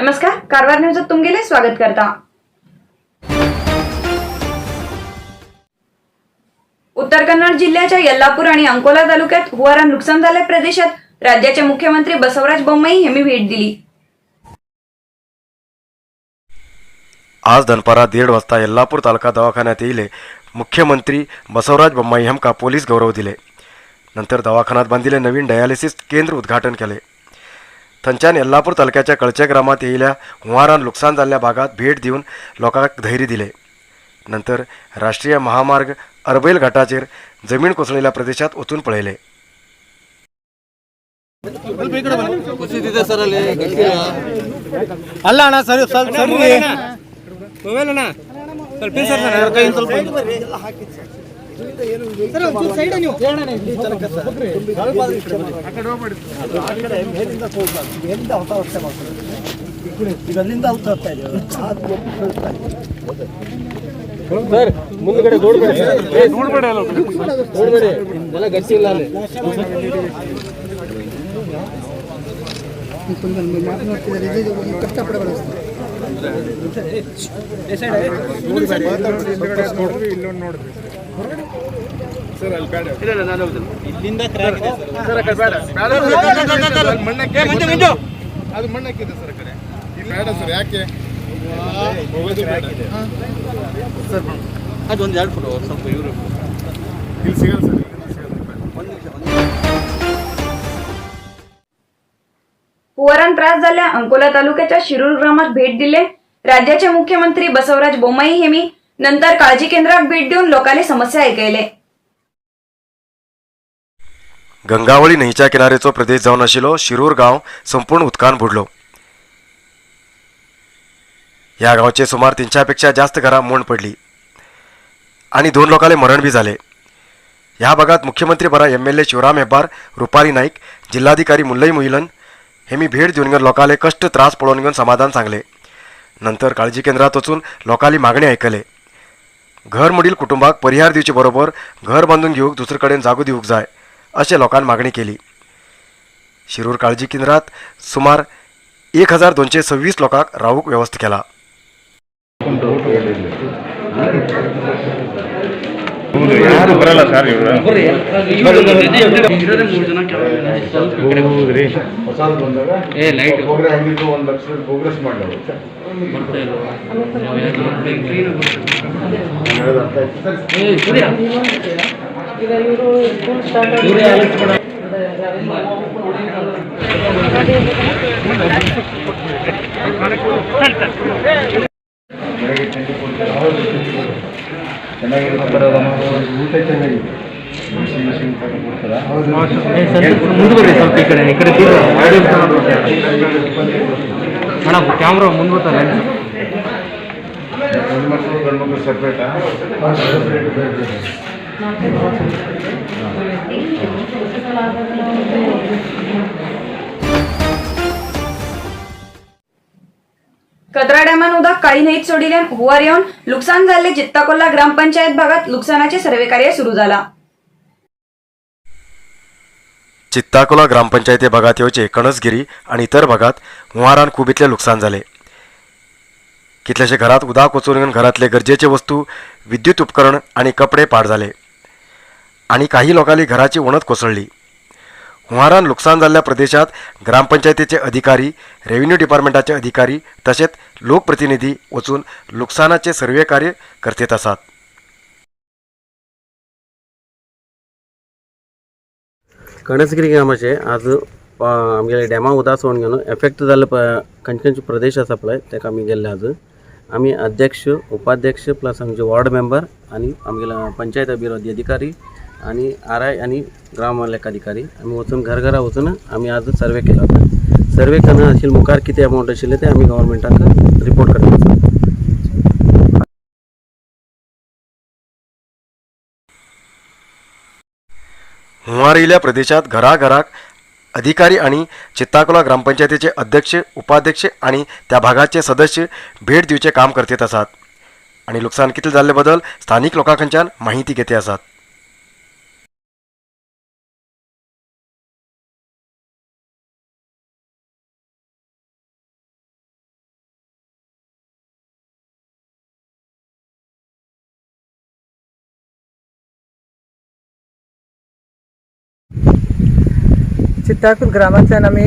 नमस्कार, कारवार न्यूजात तुमगेले स्वागत करता। उत्तर कन्नड जिल्ह्याच्या यल्लापूर आणि अंकोला तालुक्यात हुवारा नुकसान झालेल्या प्रदेशात राज्याचे मुख्यमंत्री बसवराज बोम्मई यांनी भेट दिली। आज दनपारा 1:30 वाजता यल्लापूर तालुका दवाखान्यात येईल मुख्यमंत्री बसवराज बोम्मई हमका पोलीस गौरव दिले। नंतर दवाखान्यात बांधिले नवीन डायलिसिस केंद्र उद्घाटन केले। थंच्यान यल्लापूर तालुक्याच्या कळचे ग्रामात येयल्या हुवारान नुकसान झालेल्या भागात भेट देऊन लोकांक धैर्य दिले। नंतर राष्ट्रीय महामार्ग अरबैल घाटाचेर जमीन कोसळलेल्या प्रदेशात वचून पळयले। ಮುಂದ್ಗಡೆ ಗಟ್ಟಿ ಇಲ್ಲ ಅಲ್ಲಿ ಇಲ್ಲಿಂದ ಅದು ಮಣ್ಣಕ್ಕಿದೆ ಸರ್ ಕಡೆ ಇಲ್ಲಿ ಬೇಡ ಸರ್ ಯಾಕೆ ಸರ್ ಅದೊಂದು 2 ಫೋಟೋ ಸ್ವಲ್ಪ ಇವರು ಇಲ್ಲಿ ಸಿಗಲ್ಲ ಸರ್ हुवारान त्रास झालेल्या अंकोला तालुक्याच्या शिरूर ग्रामात भेट दिले राज्याचे मुख्यमंत्री बसवराज बोम्मई यांनी नंतर काळजी केंद्रात भेट देऊन लोकांनी समस्या ऐकले। गंगावळी न्हंयच्या किनारेचो प्रदेश जावन आशिल्लो शिरूर गांव संपूर्ण उदकान बुडलो। ह्या गांवचे सुमार 300 पेक्षा जास्त घरां मोड पडली आणि 2 लोकांले मरण बी झाले। ह्या भागात मुख्यमंत्री बरा MLA शिवराम हेब्बार, रुपाली नाईक, जिल्हाधिकारी मुल्लई मुइलन हेमी भेट देऊन घेऊन लोकांले कष्ट त्रास पळोवन घेऊन समाधान सांगले। नंतर काळजी केंद्रात वचून लोकांली मागणी ऐकले। घर मोडील कुटुंबाक परिहार दिवचे बरोबर घर बांधून घेऊक दुसरे कडेन जागो दिवूक जाय अशें लोकांनी मागणी केली। शिरूर काळजी केंद्रात सुमार 1226 लोकांक रावूक व्यवस्था केला। ಯಾರು ಬರಲ್ಲ ಸರ್ ಇವರು ಪ್ರೋಗ್ರಾಮ್ ಆಗಿದ್ದು 1 ಲಕ್ಷ ಪ್ರೋಗ್ರೆಸ್ ಮಾಡಲ್ಲ ಊಟ ಚೆನ್ನಾಗಿದೆ ಮುಂದುವರಿ ಸ್ವಲ್ಪ ಈ ಕಡೆ ಮೇಡಮ್ ಕ್ಯಾಮ್ರಾ ಮುಂದ್ಬರ್ತಾರೆ ಹೆಣ್ಮಕ್ಳು ಗಂಡ್ಮಕ್ಳು ಸಪ್ರೇಟಾ कचरा डॅमान उदक काळी न्हंयत सोडिल्ल्यान हुवार येवन नुकसान झालेले चित्ताकोल्ला ग्रामपंचायत भागात नुकसानाचे सर्वे कार्य सुरू झाला। चित्ताकोला ग्रामपंचायती भागात येवचे कणसगिरी आणि इतर भागात हुवारान खूब इतले नुकसान झाले। कितलेशे घरात उदक वचून घेवन घरातले गरजेचे वस्तू, विद्युत उपकरण आणि कपडे पाड झाले आणि काही लोकांनी घराची वणत कोसळली। हुवारान नुकसान झालेल्या प्रदेशात ग्रामपंचायतीचे अधिकारी, रेव्हेन्यू डिपार्टमेंटाचे अधिकारी तसेच लोकप्रतिनिधी वचून नुकसानाचे सर्वे कार्य करतेत आसात। कणसगिरी ग्रामाचे आज आमगेले डॅमा उदक सोडून घेवन एफेक्ट जाल्ले खंयचे प्रदेश आसा पळय ताका आमी गेल्ले आज। आमी अध्यक्ष, उपाध्यक्ष प्लस आमचे वॉर्ड मेंबर आणि आमगेला पंचायत अभिवृद्धी अधिकारी आणि RI आणि ग्राम लेखाधिकारी आमी वचून घरघरा वचून आमी आज सर्वे केला। सर्वे करना आशिल्ले मुखार कितें अमाउंट आशिल्ले ते आमी गव्हर्नमेंटाक रिपोर्ट करता। हुंवार येयल्या प्रदेशात घराघराक अधिकारी आणि चित्ताकोला ग्रामपंचायतीचे अध्यक्ष, उपाध्यक्ष आणि त्या भागाचे सदस्य भेट दिवचे काम करतेत आसात आणि नुकसान कितले जाल्ले बद्दल स्थानिक लोकांकडच्यान माहिती घेते आसात। चित्ताकूल ग्रामांतल्यान आमी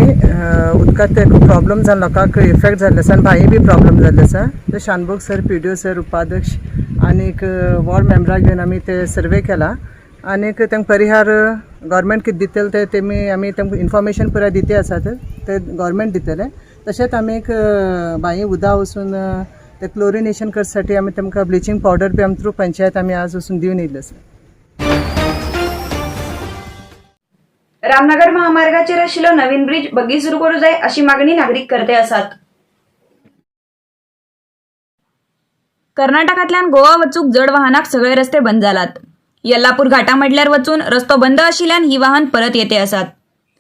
उदकांत खूब प्रॉब्लम जावन लोकांक इफेक्ट जाल्ले आसा आनी भायर बी प्रॉब्लम जाल्ले आसा ते शानभोग सर PDO सर उपाध्यक्ष आनीक वॉर्ड मेंबराक घेवन आमी ते सर्वे केला आनीक तांकां परिहार गव्हर्मेंट कितें दितले ते तेमी आमी तांकां इन्फॉर्मेशन पुराय दिते आसात ते गव्हर्मेंट दितले तशेंच आमी एक भायर उदक वचून ते क्लोरिनेशन करसाठी आमी तांकां ब्लिचींग पावडर बी आमी थ्रू पंचायत आमी आज वचून दिवन येयल्ले आसा. रामनगर महामार्गाचेर आशिल्लो नवीन ब्रिज बेगीन सुरू करूं जाय अशी मागणी नागरिक करते आसात. कर्नाटकांतल्यान गोवा वचूंक जड वाहनाक सगळे रस्ते बंद जालात. यल्लापूर घाटा मडल्यार वचून रस्तो बंद आशिल्ल्यान ही वाहन परत येते आसात.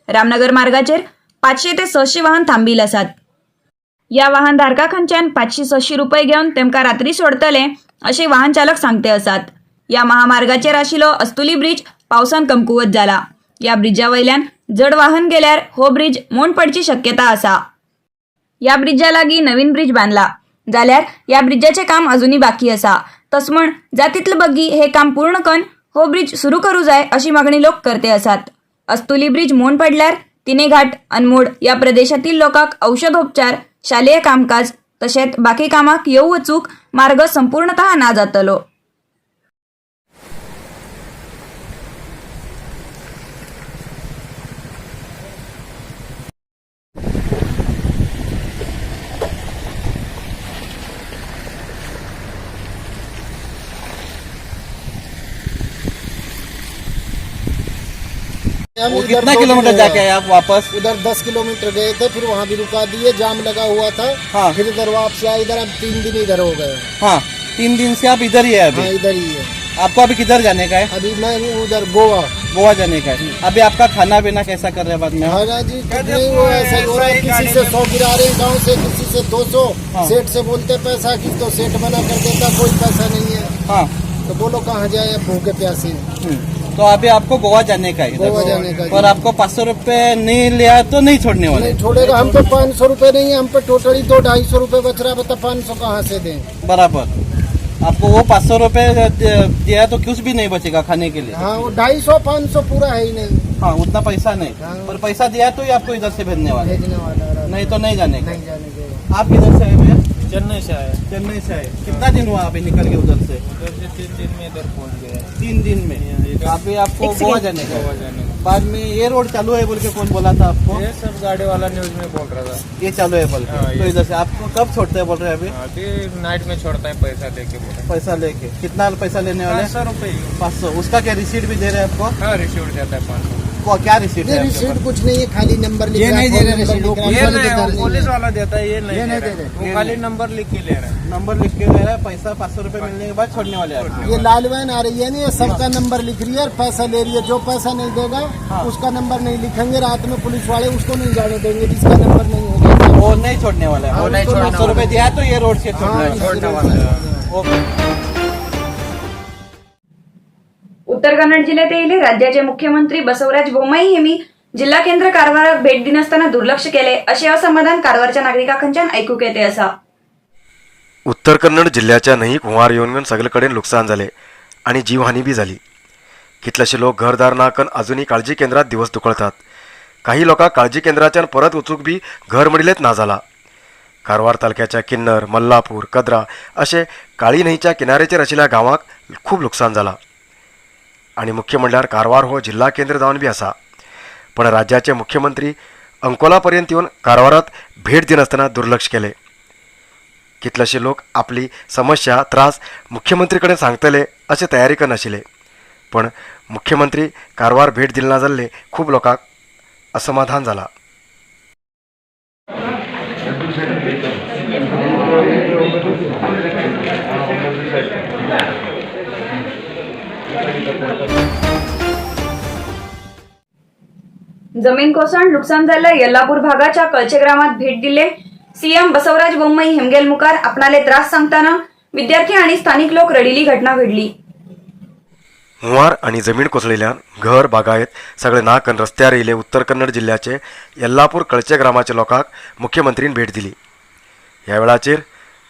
रामनगर मार्गाचेर 500 ते 600 वाहन थांबील आसात. या वाहन धारकांच्यान 500-600 रुपये घेवन तेमकां रात्री सोडतले असे वाहन चालक सांगते आसात. या महामार्गाचेर आशिल्लो अस्तुली ब्रिज पावसान कमकुवत जाला. या ब्रिजा वयल्यान जड वाहन गेल्यार हो ब्रिज मोड पडची शक्यता आसा. या ब्रिजा लागीं नवीन ब्रिज बांदला जाल्यार या ब्रिजाचे काम अजूनही बाकी आसा. तसमण जातीतले बग्गी हे काम पूर्ण करून हो ब्रिज सुरू करूं जाय अशी मागणी लोक करते आसात. अस्तुली ब्रिज मोड पडल्यार तिने घाट अनमोड या प्रदेशातील लोकांक औषधोपचार शालेय कामकाज तशेंच बाकी कामाक येऊ वचूक मार्ग संपूर्णतः ना जातलो. हम इधर कितना 2 किलोमीटर दिन जाके आए आप वापस? उधर 10 किलोमीटर गए थे, फिर वहाँ भी रुका दिए, जाम लगा हुआ था। हाँ। फिर इधर वापस आए, इधर अब 3 दिन इधर हो गए। हाँ, 3 दिन से आप इधर ही है हाँ, अभी. इधर ही है। आपको अभी किधर जाने का है? अभी मैं हूँ उधर गोवा। गोवा जाने का है. अभी आपका खाना पीना कैसा कर रहे हैं बाद में? हाँ जी, कुछ नहीं हुआ, ऐसा ही हो रहा है। किसी से 100 गिरा रहे हैं गाँव से, किसी से 200। हाँ। सेठ से बोलते पैसा, किसी तो सेठ मना कर देता, कोई पैसा नहीं है। हाँ. तो बोलो कहाँ जाए भूखे प्यासे। तो अभी आपको गोवा जाने का है इधर. गोवा जाने का। और आपको 500 रुपए नहीं लिया तो नहीं छोड़ने वाले. नहीं छोड़ेगा, हम तो 500 रुपए नहीं है, हम पे टोटली 200-250 रुपए बच रहा है। बता 500 कहाँ से दें? बराबर. आपको वो 500 रुपए दिया तो कुछ भी नहीं बचेगा खाने के लिए. हाँ, वो 250-500 पूरा है ही नहीं। हाँ, उतना पैसा नहीं. हाँ। और पैसा दिया तो ही आपको इधर से भेजने वाले. भेजने वाला नहीं तो नहीं जाने का. नहीं जाने देगा। आप किधर से आए भैया? चेन्नई से आए. चेन्नई से आए. कितना दिन हुआ अभी निकल के उधर से? उधर से 3 दिन में इधर पहुंच गए. 3 दिन में. अभी आपको गोवा जाने का गोवा है. जाने का. बाद में ये रोड चालू है बोल के कौन बोला था आपको? ये सब गाड़ी वाला न्यूज में बोल रहा था. ये चालू है बोल के. हाँ, तो ये- इधर से आपको कब छोड़ते हैं बोल रहे हैं अभी? अभी नाइट में छोड़ता है पैसा लेके बोला. पैसा लेके. कितना पैसा लेने वाले? 500 रुपये. 500. उसका क्या रिसीट भी दे रहे हैं आपको? हाँ, रिसीट देता है 500. क्या रिसीट है ये आपके रिसीट पास? कुछ नहीं है, खाली नंबर लिख ये रहा है, नहीं दे फोन रहे नंबर रिसीट. लिख रहा है, ये खाली नहीं, बेकार वो नहीं पुलिस है। वाला देता है. ये नहीं ये नहीं दे दे रहा. रहे. वो खाली नंबर लिख के ले रहा है. नंबर लिख के दे रहा है. पैसा 500 रुपए मिलने के बाद छोड़ने वाले हैं. ये लाल वैन आ रही है ना, ये सबका नंबर लिख रही है और पैसा ले रही है। जो पैसा नहीं देगा उसका नंबर नहीं लिखेंगे। रात में पुलिस वाले उसको नहीं जाने देंगे जिसका नंबर नहीं होगा। वो नहीं छोड़ने वाला है. हाँ, वो नहीं उसको 500 रुपए दिया तो ये रोड से हाँ, छोड़ने वाला है. ओके. उत्तर कन्नड जिल्ह्यात येईल राज्याचे मुख्यमंत्री बसवराज बोम्माई यांनी जिल्हा केंद्र कारवाराक भेट दिनासतना दुर्लक्ष केले असे असमाधान कारवारच्या नागरिकांच्यान ऐकूक येते असा. उत्तर कन्नड जिल्ह्याच्या न्हंयेक हुंवार येवन सगळे लुकसाण झाले आणि जीवहानी बी झाली. कितलेशे लोक घरदार ना करून अजूनही काळजी केंद्रात दिवस दुखळतात. काही लोकांक काळजी केंद्राच्यान परत वचूक बी घर मडिलेत ना जाला. कारवार तालुक्याच्या किन्नर, मल्लापूर, कद्रा असे काळी न्हंयच्या किनाऱ्याचेर आशिल्ल्या गांवांक खूब लुकसाण जाला. आणि मुख्य म्हणल्यार कारवार हो जिल्हा केंद्र जावन बी आसा. पण राज्याचे मुख्यमंत्री अंकोलापर्यंत येवन कारवारात भेट दिनासतना दुर्लक्ष केले. कितलेशे लोक आपली समस्या त्रास मुख्यमंत्री कडेन सांगतले अशे तयारी करून आशिल्ले. पण मुख्यमंत्री कारवार भेट दिले ना जाल्ले खूब लोकांक असमाधान जाला. जमीन कोसळून नुकसान झालेल्या यल्लापूर भागाच्या कळचे ग्रामात भेट दिले सीएम बसवराज बोम्माई हेमगेल मुखार आपणाले त्रास सांगताना विद्यार्थी आणि स्थानिक लोक रडिली घटना घडली. हुंवार आणि जमीन कोसळिल्ल्यान घर बागायत सगळे नाकन रस्त्यार येयले उत्तर कन्नड जिल्ह्याचे यल्लापूर कळचे ग्रामाच्या लोकांक मुख्यमंत्रीन भेट दिली. ह्या वेळाचेर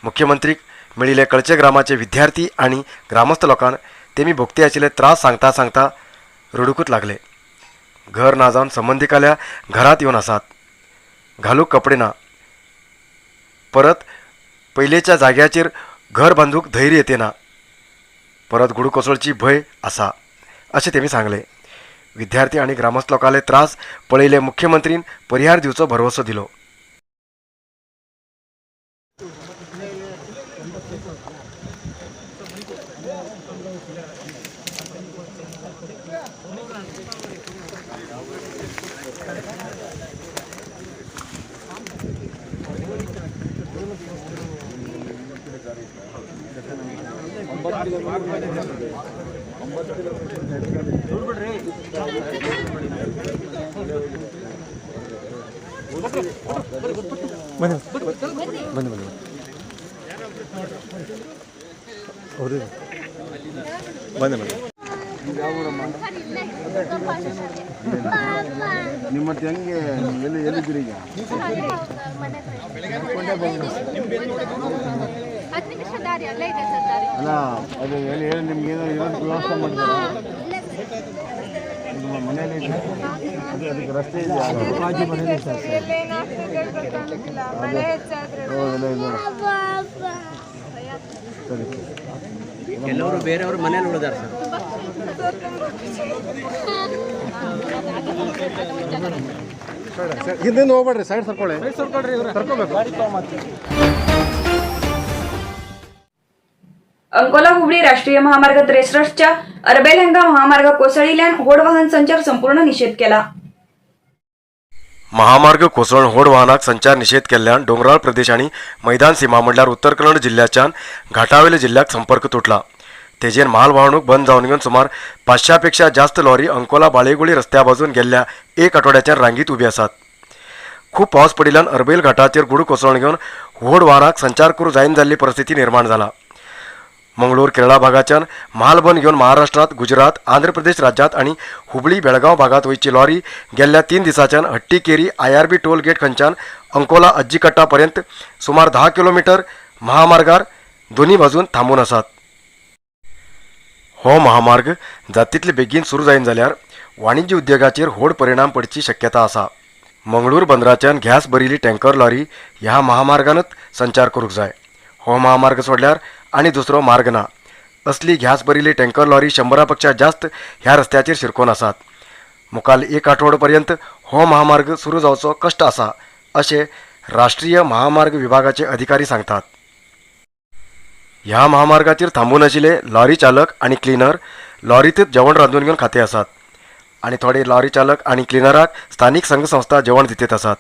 मुख्यमंत्रीक मेळिल्ले कळचे ग्रामाचे विद्यार्थी आणि ग्रामस्थ लोकांन तेमी भोगते आशिल्ले त्रास सांगता सांगता रडूकूच लागले. घर ना जावन संबंधिकाल्या घरात येवन आसात. घालूक कपडे ना. परत पयलेच्या जाग्याचेर घर बांदूक धैर्य येतेना. परत गुडू कोसळची भय आसा अशें तेमी सांगले. विद्यार्थी आनी ग्रामस्थ लोकांले त्रास पळयले मुख्यमंत्रीन परिहार दिवचो भरवसो दिलो. ನಿಮ್ಮತ್ತೆ ಹೆಂಗೆ ಎಲ್ಲಿದ್ದೀರಿ ಈಗ? ಅಲ್ಲ ಅದು ಹೇಳಿ ನಿಮ್ಗೆ ಏನೋ ಇರೋದಕ್ಕೆ ವ್ಯವಸ್ಥೆ ಮಾಡಿದಾರ? ನಿಮ್ಮ ಮನೆಯಲ್ಲಿ ಅದಕ್ಕೆ ರಸ್ತೆ ಇದೆ ಸರಿ ಕೆಲವರು ಬೇರೆಯವರು ಮನೇಲಿ ಉಳಿದಾರೆ ಸರ್. ಹಿಂದಿಂದ ಹೋಗ್ಬೇಡ್ರಿ, ಸೈಡ್ ಸರ್ಕೊಳ್ಳಿ, ಸರ್ಕೋಬೇಕು. अंकोला हुबळी राष्ट्रीय महामार्ग 63च्या अरबेलहंगा महामार्ग कोसळिल्ल्यान होड वाहन संचार संपूर्ण निषेध केला. महामार्ग कोसळून होड वाहनाक संचार निषेध केल्ल्यान डोंगराळ प्रदेश आणि मैदान सीमा म्हणल्यार उत्तर कन्नड जिल्ह्याच्यान घाटावेले जिल्ह्याक संपर्क तुटला. तेजेर माल वाहतूक बंद जावन घेवन सुमार 500 पेक्षा जास्त लॉरी अंकोला बाळेगुळी रस्त्या बाजून गेल्ल्या एक आठवड्याच्या रांगेत उबी आसात. खूप पावस पडिल्ल्यान अरबेल घाटाचेर गुडू कोसळून घेवन होड वाहनाक संचार करूं जायना जाल्ली परिस्थिती निर्माण जाला. मंगळूर केरळा भागाच्यान माल बंद घेवन महाराष्ट्रात, गुजरात, आंध्र प्रदेश राज्यात आणि हुबळी बेळगाव भागात वयची लॉरी गेल्ल्या 3 दिसाच्यान हट्टीकेरी IRB टोल गेट खंयच्यान अंकोला अज्जीकट्टा पर्यंत सुमार 10 किलोमीटर महामार्गार दोन्ही बाजून थांबून आसात. हो महामार्ग जातीतले बेगीन सुरू जायन जाल्यार वाणिज्य उद्योगाचेर व्हड परिणाम पडची शक्यता आसा. मंगळूर बंदराच्यान गॅस भरिल्ली टँकर लॉरी ह्या महामार्गानच संचार करूंक जाय. हो महामार्ग सोडल्यार आणि दुसरो मार्ग ना. असली गॅस भरिल्ली टँकर लॉरी 100 पेक्षा जास्त ह्या रस्त्याचेर शिरकोन आसात. मुखाल एक आठवडो पर्यंत हो महामार्ग सुरू जावचो कष्ट आसा अशें राष्ट्रीय महामार्ग विभागाचे अधिकारी सांगतात. ह्या महामार्गाचेर थांबून आशिल्ले लॉरी चालक आणि क्लिनर लॉरीतच जेवण रांदून घेवन खाते आसात आणि थोडे लॉरी चालक आणि क्लिनराक स्थानिक संघ संस्था जेवण दितात आसात.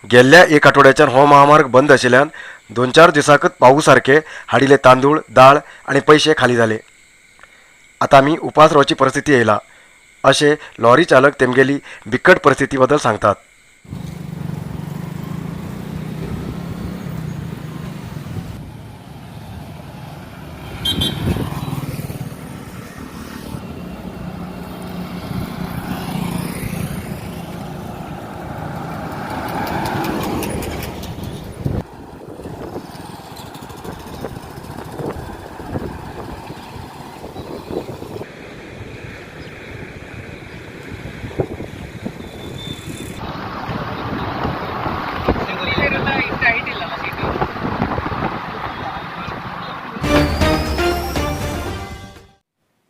गेल्ल्या एक आठवड्याच्यान हो महामार्ग बंद आशिल्ल्यान 2-4 दिसाकच पावस सारखे हाडिल्ले तांदूळ, दाळ आणि पैसे खाली जाले. आता आमी उपास रावची परिस्थिती येयला अशें लॉरी चालक तेमगेली बिकट परिस्थिती बद्दल सांगतात.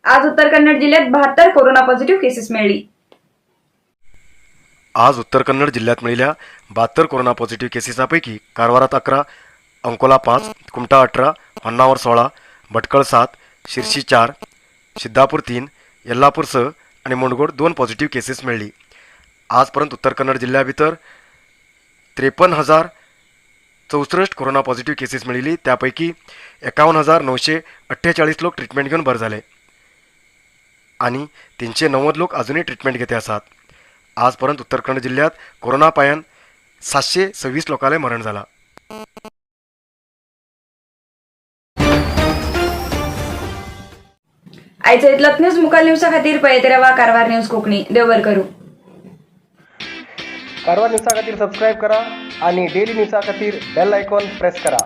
आज उत्तर कन्नड जिल्ह्यात 72 कोरोना पॉझिटिव्ह केसेस मिळाली. आज उत्तर कन्नड जिल्ह्यात मिळालेल्या 72 कोरोना पॉझिटिव्ह केसेसपैकी कारवारात 11, अंकोला 5, कुमटा 18, होन्नावर 16, भटकळ 7, शिर्शी 4, सिद्धापूर 3, येल्लापूर 6 आणि मुंडगोड 2 पॉझिटिव्ह केसेस मिळाली. आजपर्यंत उत्तर कन्नड जिल्ह्या भितर 53,064 कोरोना पॉझिटिव्ह केसेस मिळाली. त्यापैकी 51,948 लोक ट्रीटमेंट घेऊन बरे झाले आणि 390 लोक अजूनही ट्रीटमेंट घेते आसात. आजपर्यंत उत्तर कन्नड जिल्ह्यात कोरोना पायान 726 लोकांले मरण झाला. आयचे इतलत न्यूज मुखाल न्यूजा खातीर पळयत रावा कारवार न्यूज कोंकणी. देव बरें करूं. कारवार न्यूजा खातीर सबस्क्राईब करा आणि डेली न्यूजा खातीर बेल आयकॉन प्रेस करा.